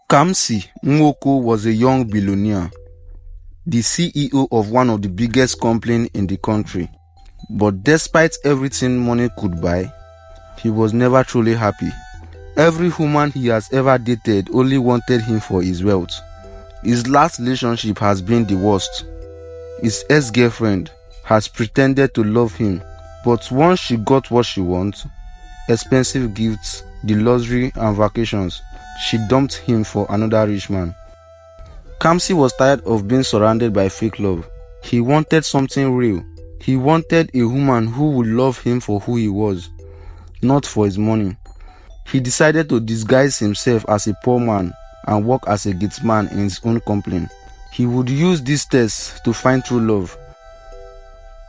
Kamsi Nwoko was a young billionaire, the CEO of one of the biggest companies in the country. But despite everything money could buy, he was never truly happy. Every woman he has ever dated only wanted him for his wealth. His last relationship has been the worst. His ex-girlfriend has pretended to love him, but once she got what she wants, expensive gifts, the luxury and vacations, she dumped him for another rich man. Kamsi was tired of being surrounded by fake love. He wanted something real. He wanted a woman who would love him for who he was, not for his money. He decided to disguise himself as a poor man and work as a gateman in his own company. He would use these tests to find true love.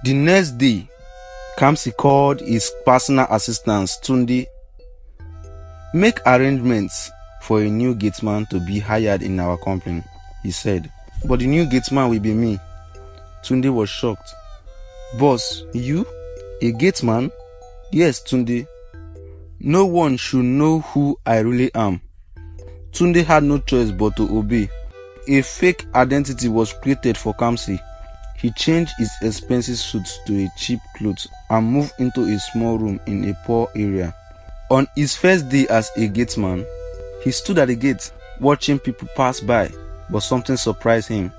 The next day, Kamsi called his personal assistant Tunde. "Make arrangements for a new gateman to be hired in our company," he said. "But the new gateman will be me." Tunde was shocked. "Boss, you? A gateman?" "Yes, Tunde. No one should know who I really am." Tunde had no choice but to obey. A fake identity was created for Kamsi. He changed his expensive suit to a cheap clothes and moved into a small room in a poor area. On his first day as a gateman, he stood at the gate watching people pass by, but something surprised him.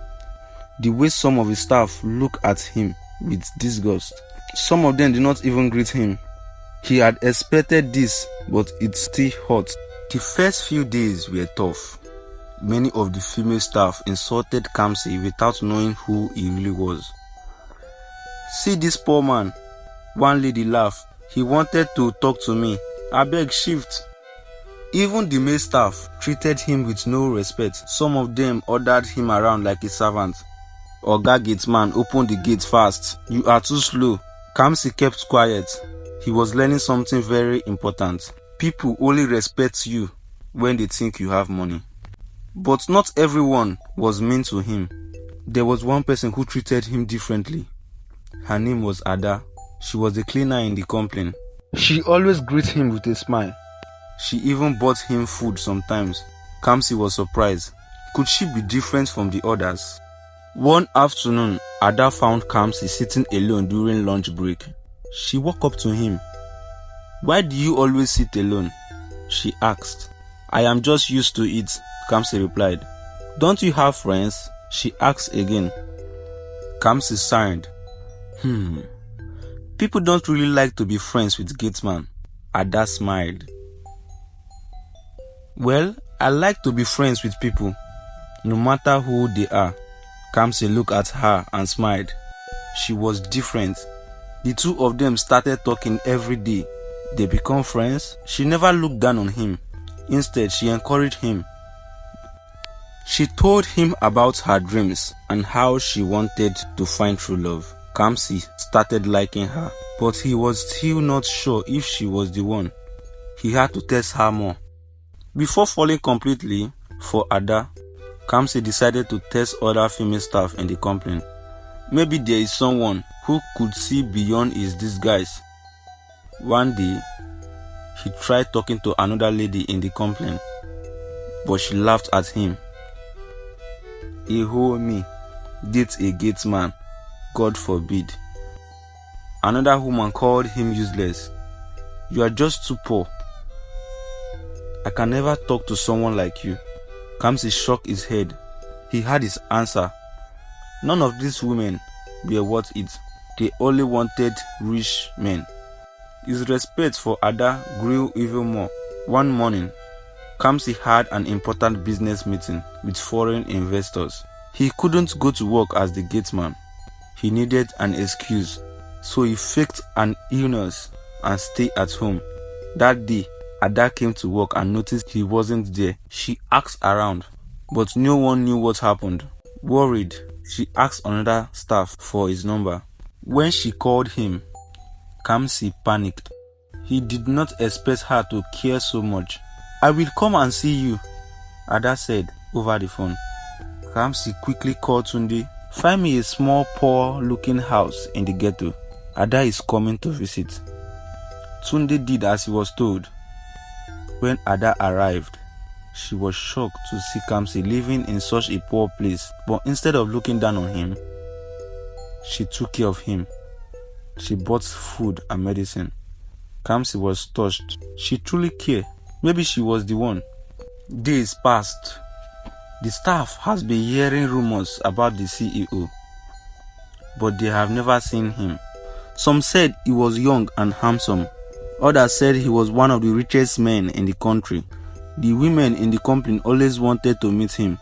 The way some of his staff looked at him with disgust. Some of them did not even greet him. He had expected this, but it still hurt. The first few days were tough. Many of the female staff insulted Kamsi without knowing who he really was. "See this poor man," one lady laughed. "He wanted to talk to me. Abeg shift." Even the male staff treated him with no respect. Some of them ordered him around like a servant. "Oga gateman, open the gate fast. You are too slow." Kamsi kept quiet. He was learning something very important. People only respect you when they think you have money. But not everyone was mean to him. There was one person who treated him differently. Her name was Ada. She was the cleaner in the company. She always greeted him with a smile. She even bought him food sometimes. Kamsi was surprised. Could she be different from the others? One afternoon, Ada found Kamsi sitting alone during lunch break. She walked up to him. "Why do you always sit alone?" she asked. "I am just used to it," Kamsi replied. "Don't you have friends?" she asked again. Kamsi sighed. People don't really like to be friends with gateman." Ada smiled. "Well, I like to be friends with people, no matter who they are." Kamsi looked at her and smiled. She was different. The two of them started talking every day. They became friends. She never looked down on him. Instead, she encouraged him. She told him about her dreams and how she wanted to find true love. Kamsi started liking her, but he was still not sure if she was the one. He had to test her more. Before falling completely for Ada, Kamsi decided to test other female staff in the company. Maybe there is someone who could see beyond his disguise. One day, he tried talking to another lady in the company, but she laughed at him. "A whole me, date a gateman, God forbid." Another woman called him useless. "You are just too poor. I can never talk to someone like you." Kamsi shook his head. He had his answer. None of these women were worth it. They only wanted rich men. His respect for Ada grew even more. One morning, Kamsi had an important business meeting with foreign investors. He couldn't go to work as the gateman. He needed an excuse, so he faked an illness and stayed at home. That day, Ada came to work and noticed he wasn't there. She asked around, but no one knew what happened. Worried, she asked another staff for his number. When she called him, Kamsi panicked. He did not expect her to care so much. "I will come and see you," Ada said over the phone. Kamsi quickly called Tunde. "Find me a small, poor-looking house in the ghetto. Ada is coming to visit." Tunde did as he was told. When Ada arrived, She was shocked to see Kamsi living in such a poor place, but instead of looking down on him, she took care of him. She bought food and medicine. Kamsi was touched. She truly cared. Maybe she was the one. Days passed. The staff has been hearing rumors about the CEO, but they have never seen him. Some said he was young and handsome. Others said he was one of the richest men in the country. The women in the company always wanted to meet him.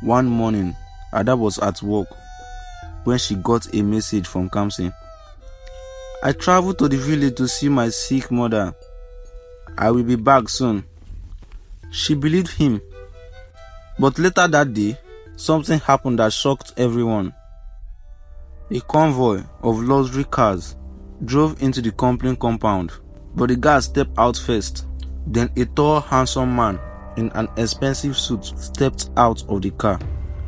One morning, Ada was at work when she got a message from Kamsi. I traveled to the village to see my sick mother. I will be back soon. She believed him. But later that day, something happened that shocked everyone. A convoy of luxury cars drove into the company compound, but the guards stepped out first. Then a tall, handsome man in an expensive suit stepped out of the car.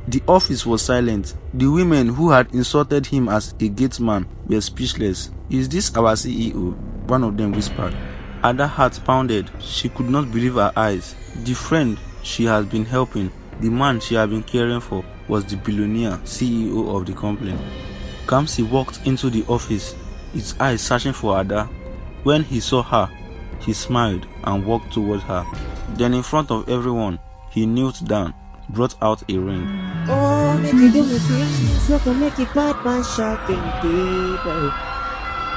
The office was silent. The women who had insulted him as a gateman were speechless. Is this our CEO? One of them whispered. Ada's heart pounded. She could not believe her eyes. The friend she had been helping, the man she had been caring for, was the billionaire CEO of the company. Kamsi walked into the office, his eyes searching for Ada. When he saw her, he smiled and walked toward her. Then in front of everyone, he knelt down, brought out a ring. Oh, make you do me things, we can make it bad man shocking people.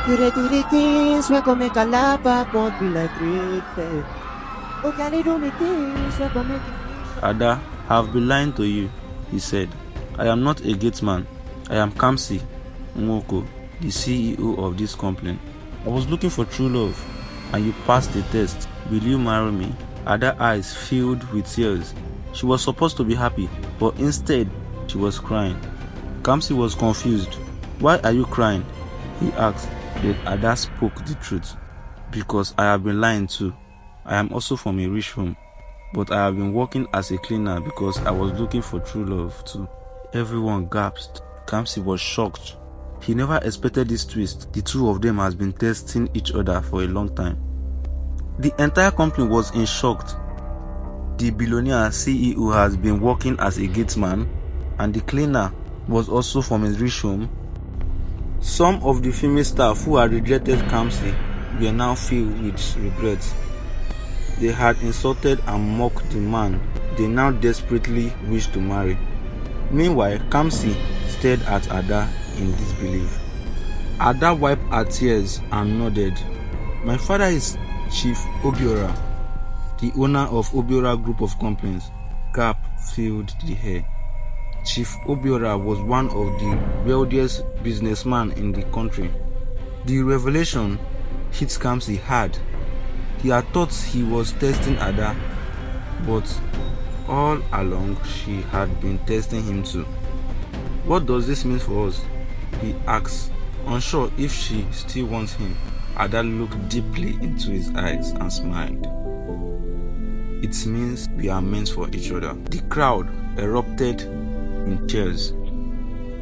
Do the things, we can make a lava won't be like great. Oh, can you do me things, we can make it. Ada, I have been lying to you, he said. I am not a gateman. I am Kamsi Nwoko, the CEO of this company. I was looking for true love, and you passed the test. Will you marry me? Ada's eyes filled with tears. She was supposed to be happy, but instead, she was crying. Kamsi was confused. Why are you crying? He asked. Then Ada spoke the truth. Because I have been lying too. I am also from a rich home, but I have been working as a cleaner because I was looking for true love too. Everyone gasped. Kamsi was shocked. He never expected this twist. The two of them has been testing each other for a long time. The entire company was in shock. The billionaire CEO has been working as a gateman, and the cleaner was also from his rich home. Some of the female staff who had rejected Kamsi were now filled with regret. They had insulted and mocked the man they now desperately wished to marry. Meanwhile, Kamsi stared at Ada in disbelief. Ada wiped her tears and nodded. My father is Chief Obiora, the owner of Obiora Group of Companies. Gap filled the air. Chief Obiora was one of the wealthiest businessmen in the country. The revelation hit Kamsi hard. He had thought he was testing Ada, but all along she had been testing him too. What does this mean for us? He asked, unsure if she still wants him. Ada looked deeply into his eyes and smiled. It means we are meant for each other. The crowd erupted in cheers,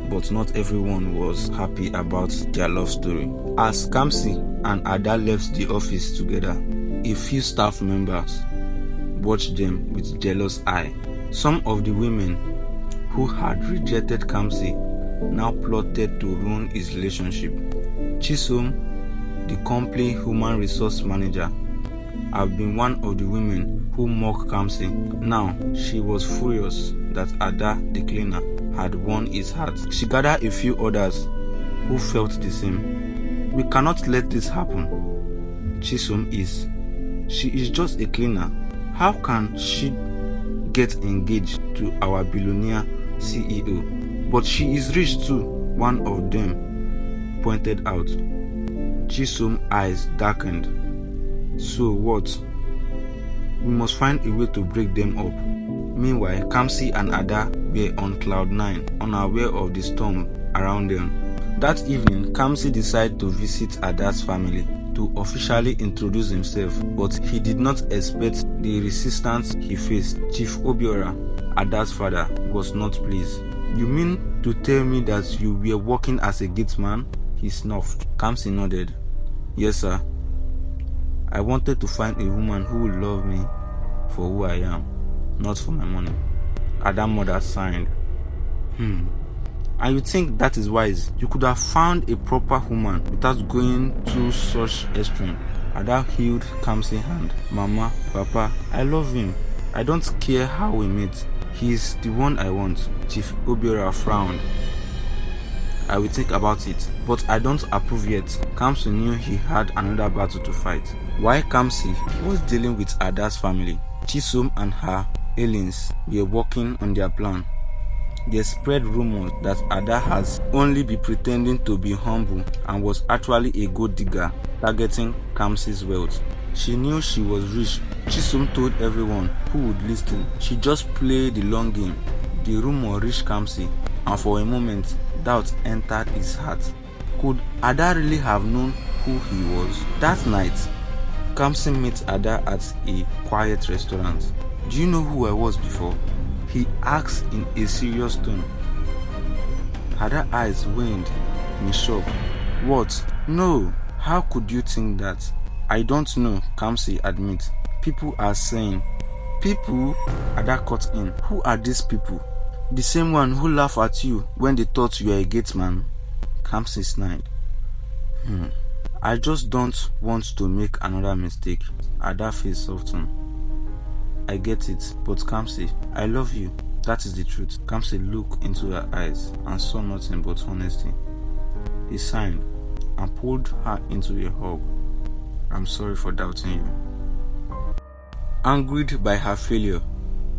but not everyone was happy about their love story. As Kamsi and Ada left the office together, a few staff members watched them with jealous eye. Some of the women who had rejected Kamsi now plotted to ruin his relationship. Chisom, the company human resource manager, had been one of the women who mocked Kamsi. Now she was furious that Ada, the cleaner, had won his heart. She gathered a few others who felt the same. We cannot let this happen. Chisom she is just a cleaner. How can she get engaged to our billionaire CEO? But she is rich too, one of them pointed out. Chisom's eyes darkened. So what? We must find a way to break them up. Meanwhile, Kamsi and Ada were on cloud 9, unaware of the storm around them. That evening, Kamsi decided to visit Ada's family to officially introduce himself, but he did not expect the resistance he faced. Chief Obiora, Ada's father, was not pleased. You mean to tell me that you were working as a gateman? He snuffed. Kamsi nodded. Yes, sir. I wanted to find a woman who would love me, for who I am, not for my money. Ada mother signed. And you think that is wise? You could have found a proper woman without going to such extreme. Ada held Kamsi's hand. Mama, Papa, I love him. I don't care how we meet. He is the one I want. Chief Obiora frowned. I will think about it, but I don't approve yet. Kamsi knew he had another battle to fight. While Kamsi was dealing with Ada's family, Chisom and her aliens were working on their plan. They spread rumors that Ada has only been pretending to be humble and was actually a gold digger targeting Kamsi's wealth. She knew she was rich. Chisom told everyone who would listen. She just played the long game. The rumor reached Kamsi, and for a moment, doubt entered his heart. Could Ada really have known who he was? That night, Kamsi met Ada at a quiet restaurant. Do you know who I was before? He asked in a serious tone. Ada's eyes waned in shock. What? No. How could you think that? I don't know, Kamsi admits. People are saying. People? Ada cut in. Who are these people? The same one who laugh at you when they thought you were a gateman. Kamsi snide. I just don't want to make another mistake. Ada face softened. I get it, but Kamsi, I love you. That is the truth. Kamsi looked into her eyes and saw nothing but honesty. He sighed and pulled her into a hug. I'm sorry for doubting you. Angered by her failure,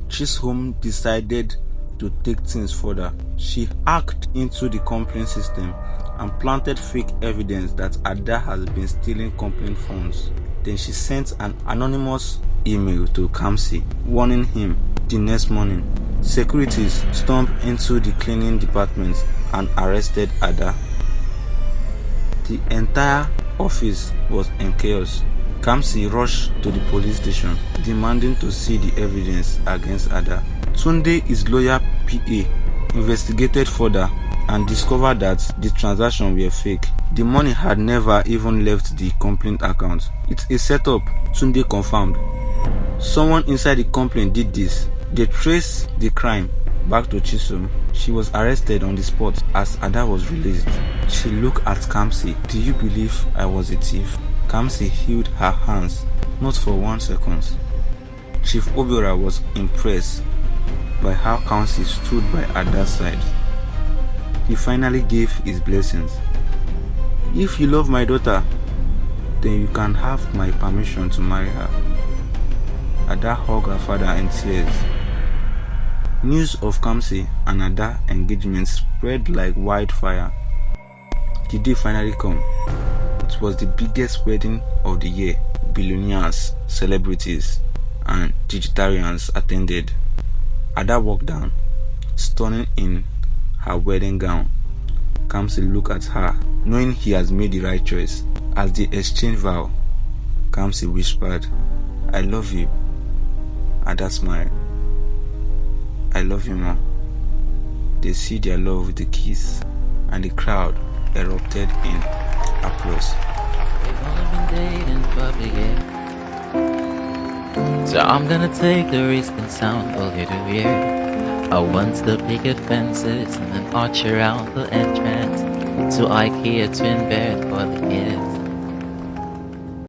Chisom decided to take things further. She hacked into the complaint system and planted fake evidence that Ada has been stealing complaint funds. Then she sent an anonymous email to Kamsi warning him. The next morning, securities stormed into the cleaning department and arrested Ada. The entire office was in chaos. Kamsi rushed to the police station, demanding to see the evidence against Ada. Tunde, his lawyer PA, investigated further and discovered that the transactions were fake. The money had never even left the complaint account. It's a setup, Tunde confirmed. Someone inside the complaint did this. They traced the crime back to Chisom. She was arrested on the spot as Ada was released. She looked at Kamsi. Do you believe I was a thief? Kamsi held her hands, not for 1 second. Chief Obiora was impressed by how Kamsi stood by Ada's side. He finally gave his blessings. If you love my daughter, then you can have my permission to marry her. Ada hugged her father in tears. News of Kamsi and Ada engagement spread like wildfire. The day finally came. It was the biggest wedding of the year. Billionaires, celebrities, and vegetarians attended. Ada walked down, stunning in her wedding gown. Kamsi looked at her, knowing he has made the right choice. As they exchanged vows, Kamsi whispered, I love you. Ada smiled. I love you, Mom. They sealed their love with a kiss, and the crowd erupted in applause. We've only been dating for a year, so I'm gonna take the risk and sound a little weird. I want the picket fences and then arch around the entrance to IKEA twin bed for the kids.